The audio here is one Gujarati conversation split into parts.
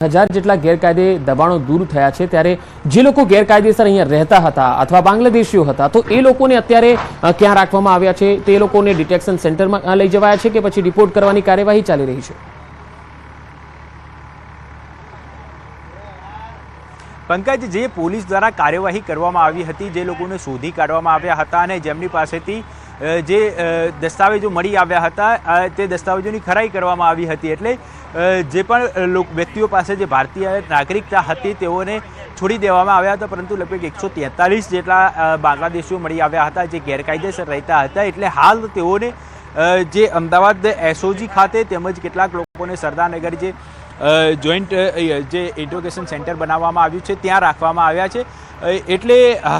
1000 જેટલા ગેરકાયદે દબાણો દૂર થયા છે, ત્યારે જે લોકો ગેરકાયદેસર અહીંયા રહેતા હતા અથવા બાંગ્લાદેશીઓ હતા, તો એ લોકોને અત્યારે ક્યાં રાખવામાં આવ્યા છે? તે લોકોને ડિટેક્શન સેન્ટરમાં લઈ જવાયા છે કે પછી રિપોર્ટ કરવાની કાર્યવાહી ચાલી રહી છે? પંકજ, જે પોલીસ દ્વારા કાર્યવાહી કરવામાં આવી હતી, જે લોકોને શોધી કાઢવામાં આવ્યા હતા અને જેમની પાસેથી જે દસ્તાવેજો મળી આવ્યા હતા તે દસ્તાવેજોની ખરાઈ કરવામાં આવી હતી, એટલે જે પણ વ્યક્તિઓ પાસે જે ભારતીય નાગરિકતા હતી તેઓને છોડી દેવામાં આવ્યા હતા, પરંતુ લગભગ 143 જેટલા બાંગ્લાદેશીઓ મળી આવ્યા હતા જે ગેરકાયદેસર રહેતા હતા. એટલે હાલ તેઓને જે અમદાવાદ એસઓજી ખાતે તેમજ કેટલાક લોકોને સરદારનગર જે જોઈન્ટ જે ઇન્ટ્રોગેશન સેન્ટર બનાવવામાં આવ્યું છે ત્યાં રાખવામાં આવ્યા છે. એટલે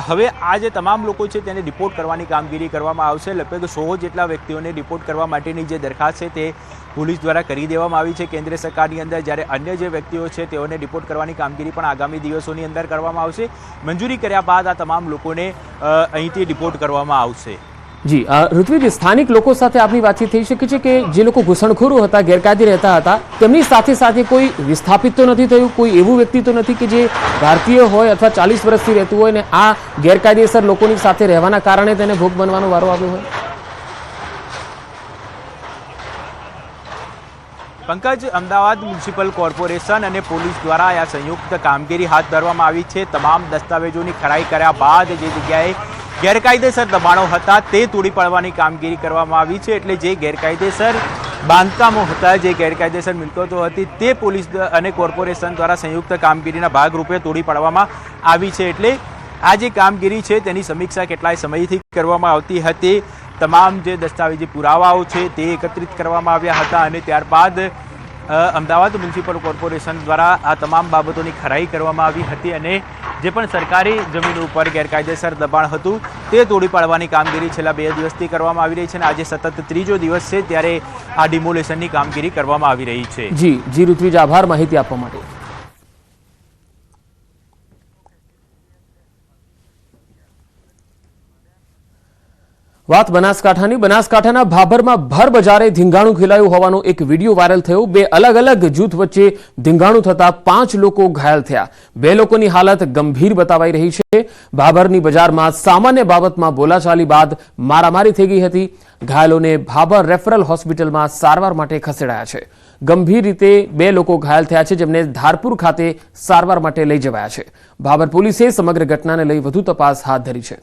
હવે આ જે તમામ લોકો છે તેને રિપોર્ટ કરવાની કામગીરી કરવામાં આવશે. લગભગ 100 જેટલા વ્યક્તિઓને રિપોર્ટ કરવા માટેની જે દરખાસ્ત છે તે પોલીસ દ્વારા કરી દેવામાં આવી છે કેન્દ્ર સરકારની અંદર, જ્યારે અન્ય જે વ્યક્તિઓ છે તેઓને રિપોર્ટ કરવાની કામગીરી પણ આગામી દિવસોની અંદર કરવામાં આવશે. મંજૂરી કર્યા બાદ આ તમામ લોકોને અહીંથી રિપોર્ટ કરવામાં આવશે. જી ઋત્વિજ, સ્થાનિક લોકો સાથે આપની વાતચીત થઈ શકે છે કે જે લોકો ઘૂસણખોરો હતા, ગેરકાયદે રહેતા હતા, તેમની સાથે સાથે કોઈ વિસ્થાપિત તો નથી થયું? કોઈ એવું વ્યક્તિ તો નથી કે જે ભારતીય હોય અથવા 40 વર્ષથી રહેતું હોય ને આ ગેરકાયદેસર લોકોની સાથે રહેવાના કારણે તેને ભોગ બનવાનો વારો આવ્યો હોય? પંકજ, અમદાવાદ મ્યુનિસિપલ કોર્પોરેશન અને પોલીસ દ્વારા આ સંયુક્ત કામગીરી હાથ ધરવામાં આવી છે. તમામ દસ્તાવેજોની ખરાઈ કર્યા બાદ જે જગ્યાએ ગેરકાયદેસર દબાણો હતા તે તોડી પાડવાની કામગીરી કરવામાં આવી છે. એટલે જે ગેરકાયદેસર બાંધકામો હતા, જે ગેરકાયદેસર મિલકતો હતી તે પોલીસ અને કોર્પોરેશન દ્વારા સંયુક્ત કામગીરીના ભાગરૂપે તોડી પાડવામાં આવી છે. એટલે આ જે કામગીરી છે તેની સમીક્ષા કેટલાય સમયથી કરવામાં આવતી હતી. તમામ જે દસ્તાવેજી પુરાવાઓ છે તે એકત્રિત કરવામાં આવ્યા હતા અને ત્યારબાદ અમદાવાદ મ્યુનિસિપલ કોર્પોરેશન દ્વારા આ તમામ બાબતોની ખરાઈ કરવામાં આવી હતી અને જે પણ સરકારી જમીન ઉપર ગેરકાયદેસર દબાણ હતું તે તોડી પાડવાની કામગીરી છેલ્લા 2 દિવસથી કરવામાં આવી રહી છે અને આજે સતત 3જો દિવસ છે ત્યારે આ ડિમોલેશનની કામગીરી કરવામાં આવી રહી છે. જી ઋત્વિજ, આભાર માહિતી આપવા માટે. વાત બનાસકાંઠાની. બનાસકાંઠાના ભાભરમાં ભર બજારે ધીંગાણું ખેલાયું હોવાનો એક વિડીયો વાયરલ થયો. 2 અલગ અલગ જૂથ વચ્ચે ધીંગાણું થતા 5 લોકો ઘાયલ થયા. 2 લોકોની હાલત ગંભીર બતાવાઈ રહી છે. ભાભરની બજારમાં સામાન્ય બાબતમાં બોલાચાલી બાદ મારામારી થઈ ગઈ હતી. ઘાયલોને ભાભર રેફરલ હોસ્પિટલમાં સારવાર માટે ખસેડાયા છે. ગંભીર રીતે 2 લોકો ઘાયલ થયા છે, જેમને ધારપુર ખાતે સારવાર માટે લઈ જવાયા છે. ભાભર પોલીસે સમગ્ર ઘટનાને લઈ વધુ તપાસ હાથ ધરી છે.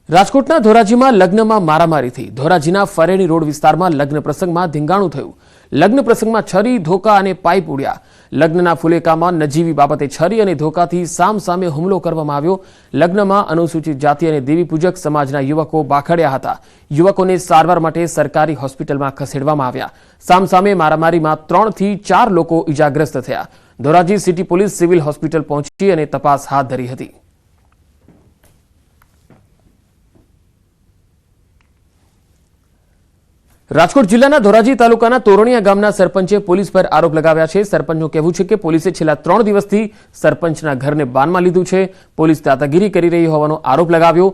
રાજકોટના ધોરાજીમાં લગ્નમાં મારામારી થઈ. ધોરાજીના ફરેણી રોડ વિસ્તારમાં લગ્ન પ્રસંગમાં ધીંગાણું થયું. લગ્ન પ્રસંગમાં છરી, ધોકા અને પાઇપ ઉડ્યા. લગ્નના ફુલેકામાં નજીવી બાબતે છરી અને ધોકાથી સામસામે હુમલો કરવામાં આવ્યો. લગ્નમાં અનુસૂચિત જાતિ અને દેવી પૂજક સમાજના યુવકો બાખડ્યા હતા. યુવકોને સારવાર માટે સરકારી હોસ્પિટલમાં ખસેડવામાં આવ્યા. સામસામે મારામારીમાં 3 થી 4 લોકો ઇજાગ્રસ્ત થયા. Dhoraji city police civil hospital પહોંચી અને તપાસ હાથ ધરી હતી. રાજકોટ જિલ્લાના ધોરાજી તાલુકાના તોરણિયા ગામના સરપંચે પોલીસ પર આરોપ લગાવ્યા છે. સરપંચનું કહેવું છે કે પોલીસે છેલ્લા 3 દિવસથી સરપંચના ઘરને બાનમાં લીધું છે. પોલીસ દાદાગીરી કરી રહી હોવાનો આરોપ લગાવ્યો.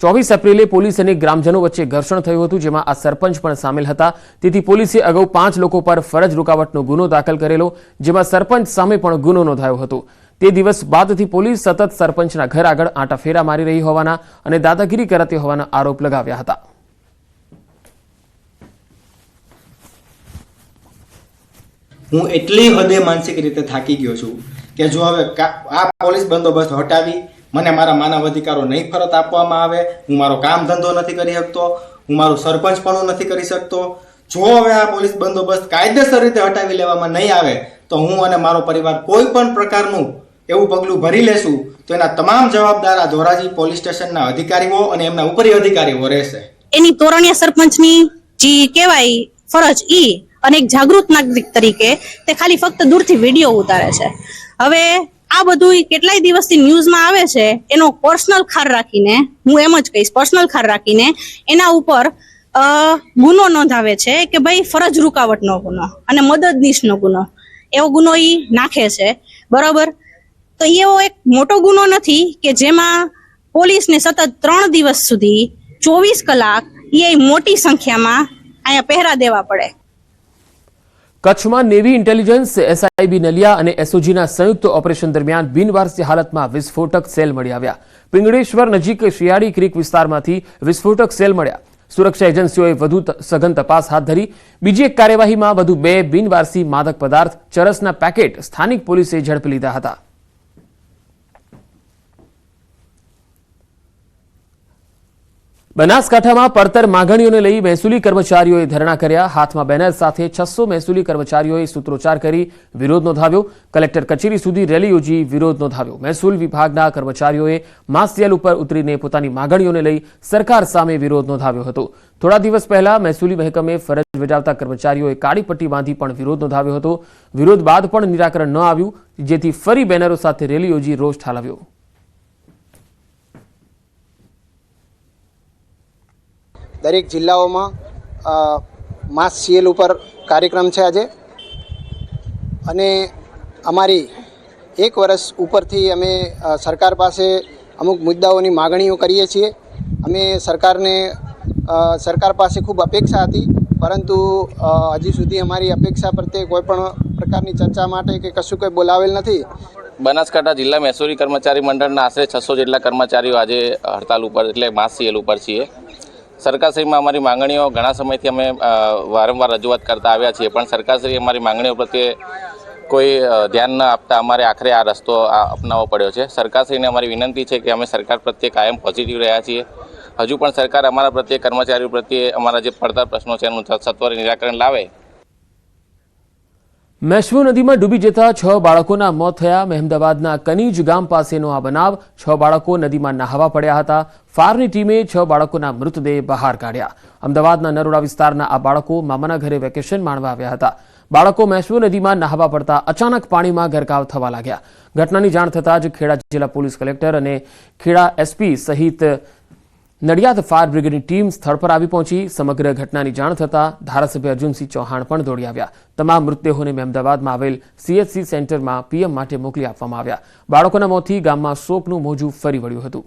24 એપ્રિલે પોલીસ અને ગ્રામજનો વચ્ચે ઘર્ષણ થયું હતું, જેમાં આ સરપંચ પણ સામેલ હતા. તેથી પોલીસે અગાઉ 5 લોકો પર ફરજ રોકાવટનો ગુનો દાખલ કરેલો, જેમાં સરપંચ સામે પણ ગુનો નોંધાયો હતો. તે દિવસ બાદથી પોલીસ સતત સરપંચના ઘર આગળ આંટાફેરા મારી રહી હોવાના અને દાદાગીરી કરાતી હોવાના આરોપ લગાવ્યા હતા. હું એટલી હદે માનસિક રીતે થાકી ગયો છું કે જો હવે આ પોલીસ બંદોબસ્ત હટાવી મને મારા માનવ અધિકારો નહીં ફરત આપવામાં આવે, હું મારો કામ ધંધો નથી કરી શકતો, હું મારું સરપંચ પણ નથી કરી શકતો. જો હવે આ પોલીસ બંદોબસ્ત કાયદેસર રીતે હટાવી લેવામાં નહીં આવે તો હું અને મારો પરિવાર કોઈ પણ પ્રકારનું એવું પગલું ભરી લેશું તો એના તમામ જવાબદાર આ ધોરાજી પોલીસ સ્ટેશનના અધિકારીઓ અને એમના ઉપરી અધિકારીઓ રહેશે. એની તોરણિયા સરપંચની જે કહેવાય ફરજ અને એક જાગૃત નાગરિક તરીકે તે ખાલી ફક્ત દૂરથી વિડીયો ઉતારે છે. હવે આ બધું કેટલાય દિવસથી ન્યૂઝમાં આવે છે, એનો પર્સનલ ખાર રાખીને, હું એમ જ કહીશ પર્સનલ ખાર રાખીને એના ઉપર ગુનો નોંધાવે છે કે ભાઈ ફરજ રૂકાવટનો ગુનો અને મદદનીશનો ગુનો, એવો ગુનો ઈ નાખે છે. બરોબર, તો એવો એક મોટો ગુનો નથી કે જેમાં પોલીસને સતત 3 દિવસ સુધી 24 કલાક એ મોટી સંખ્યામાં અહીંયા પહેરા દેવા પડે. કચ્છમાં નેવી ઇન્ટેલિજન્સ, એસઆઈબી નલિયા અને એસઓજીના સંયુક્ત ઓપરેશન દરમિયાન બિનવારસી હાલતમાં વિસ્ફોટક સેલ મળી આવ્યા. પિંગળેશ્વર નજીક શિયાળી ક્રીક વિસ્તારમાંથી વિસ્ફોટક સેલ મળ્યા. સુરક્ષા એજન્સીઓએ વધુ સઘન તપાસ હાથ ધરી. બીજી એક કાર્યવાહીમાં વધુ 2 બિનવારસી માદક પદાર્થ ચરસના પેકેટ સ્થાનિક પોલીસે ઝડપી લીધા હતા. બનાસકાંઠામાં પડતર માંગણીઓને લઈ મહેસૂલી કર્મચારીઓએ ધરણા કર્યા. હાથમાં બેનર સાથે 600 મહેસૂલી કર્મચારીઓએ સૂત્રોચ્ચાર કરી વિરોધ નોંધાવ્યો. કલેક્ટર કચેરી સુધી રેલી યોજી વિરોધ નોંધાવ્યો. મહેસૂલ વિભાગના કર્મચારીઓએ માસજેલ ઉપર ઉતરીને પોતાની માંગણીઓને લઈ સરકાર સામે વિરોધ નોંધાવ્યો હતો. થોડા દિવસ પહેલા મહેસૂલી મહેકમે ફરજ બજાવતા કર્મચારીઓએ કાળી પટ્ટી બાંધી પણ વિરોધ નોંધાવ્યો હતો. વિરોધ બાદ પણ નિરાકરણ ન આવ્યું, જેથી ફરી બેનરો સાથે રેલી યોજી રોષ ઠાલવ્યો. દરેક જિલ્લાઓમાં માસ સીએલ ઉપર કાર્યક્રમ છે આજે, અને અમારી 1 વર્ષ ઉપરથી અમે સરકાર પાસે અમુક મુદ્દાઓની માગણીઓ કરીએ છીએ. અમે સરકાર પાસે ખૂબ અપેક્ષા હતી, પરંતુ હજી સુધી અમારી અપેક્ષા પ્રત્યે કોઈ પણ પ્રકારની ચર્ચા માટે કે કશું કંઈ બોલાવેલ નથી. બનાસકાંઠા જિલ્લા મહેસૂલી કર્મચારી મંડળના આશરે 600 જેટલા કર્મચારીઓ આજે હડતાલ ઉપર એટલે માસ સીએલ ઉપર છીએ. સરકારશ્રીમાં અમારી માંગણીઓ ઘણા સમયથી અમે વારંવાર રજૂઆત કરતા આવ્યા છીએ, પણ સરકારશ્રી અમારી માંગણીઓ પ્રત્યે કોઈ ધ્યાન ન આપતા અમારે આખરે આ રસ્તો અપનાવવો પડ્યો છે. સરકારશ્રીને અમારી વિનંતી છે કે અમે સરકાર પ્રત્યે કાયમ પોઝિટિવ રહ્યા છીએ. હજુ પણ સરકાર અમારા પ્રત્યે, કર્મચારીઓ પ્રત્યે અમારા જે પડતર પ્રશ્નો છે એનું સત્વરે નિરાકરણ લાવે. મેશ્વો નદીમાં ડૂબી જતા 6 બાળકોના મોત થયા. મહેમદાવાદના કનીજ ગામ પાસેનો આ બનાવ. 6 બાળકો નદીમાં નહાવા પડ્યા હતા. ફાયરની ટીમે 6 બાળકોના મૃતદેહ બહાર કાઢ્યા. અમદાવાદના નરોડા વિસ્તારના આ બાળકો મામાના ઘરે વેકેશન માણવા આવ્યા હતા. બાળકો મેશ્વો નદીમાં નહાવા પડતા અચાનક પાણીમાં ગરકાવ થવા લાગ્યા. ઘટનાની જાણ થતાં જ ખેડા જિલ્લા પોલીસ કલેક્ટર અને ખેડા એસપી સહિત નડિયાદ ફાયર બ્રિગેડની ટીમ સ્થળ પર આવી પહોંચી. સમગ્ર ઘટનાની જાણ થતાં ધારાસભ્ય અર્જુનસિંહ ચૌહાણ પણ દોડી આવ્યા. તમામ મૃતદેહોને અમદાવાદમાં આવેલ CHC સેન્ટરમાં પીએમ માટે મોકલી આપવામાં આવ્યા. બાળકોના મોતથી ગામમાં શોકનું મોજું ફરી વળ્યું હતું.